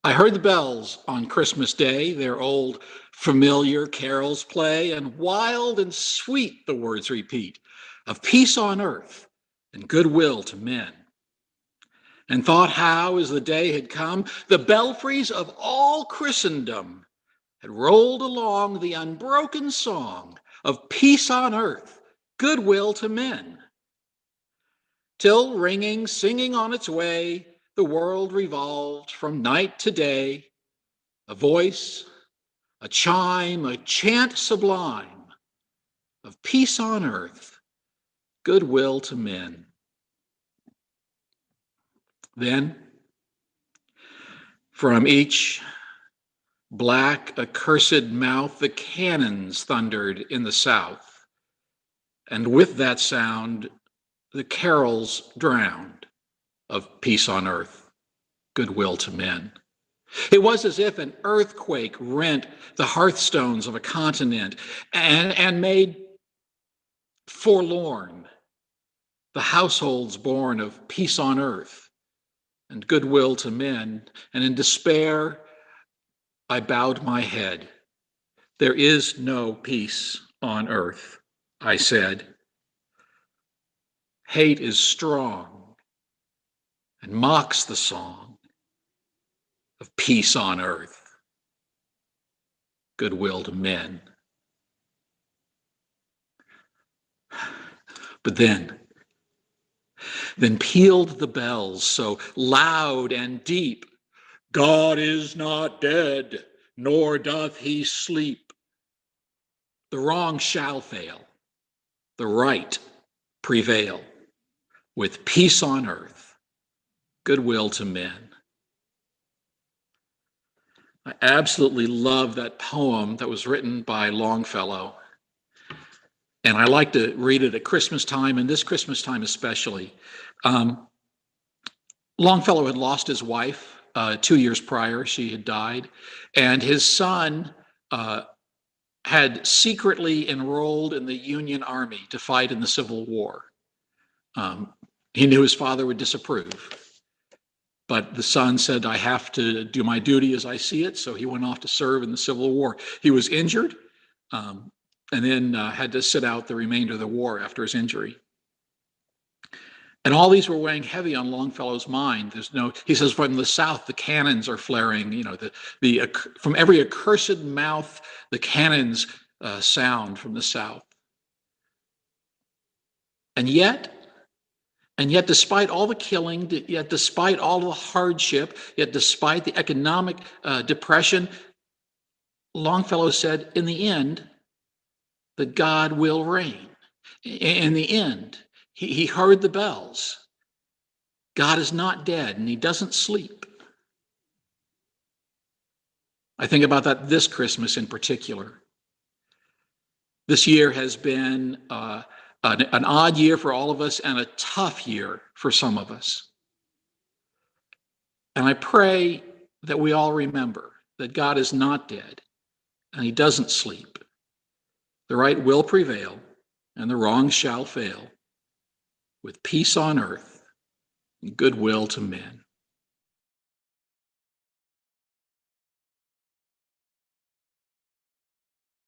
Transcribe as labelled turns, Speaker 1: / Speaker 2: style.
Speaker 1: I heard the bells on Christmas Day, their old familiar carols play, and wild and sweet the words repeat of peace on earth and goodwill to men. And thought how, as the day had come, the belfries of all Christendom had rolled along the unbroken song of peace on earth, goodwill to men. Till ringing, singing on its way, the world revolved from night to day, a voice, a chime, a chant sublime of peace on earth, goodwill to men. Then, from each black, accursed mouth, the cannons thundered in the south, and with that sound, the carols drowned of peace on earth, goodwill to men. It was as if an earthquake rent the hearthstones of a continent and made forlorn the households born of peace on earth and goodwill to men. And in despair, I bowed my head. There is no peace on earth, I said. Hate is strong and mocks the song of peace on earth, goodwill to men. But then pealed the bells so loud and deep, God is not dead, nor doth he sleep. The wrong shall fail, the right prevail, with peace on earth, goodwill to men. I absolutely love that poem that was written by Longfellow. And I like to read it at Christmas time, and this Christmas time especially. Longfellow had lost his wife 2 years prior. She had died. And his son had secretly enrolled in the Union Army to fight in the Civil War. He knew his father would disapprove. But the son said, I have to do my duty as I see it. So he went off to serve in the Civil War. He was injured and then had to sit out the remainder of the war after his injury. And all these were weighing heavy on Longfellow's mind. He says, from the south, the cannons are flaring, from every accursed mouth, the cannons sound from the south. And yet, despite all the killing, yet despite all the hardship, yet despite the economic depression, Longfellow said, in the end, that God will reign. In the end, he heard the bells. God is not dead, and he doesn't sleep. I think about that this Christmas in particular. This year has been an odd year for all of us and a tough year for some of us. And I pray that we all remember that God is not dead and he doesn't sleep. The right will prevail and the wrong shall fail, with peace on earth and goodwill to men.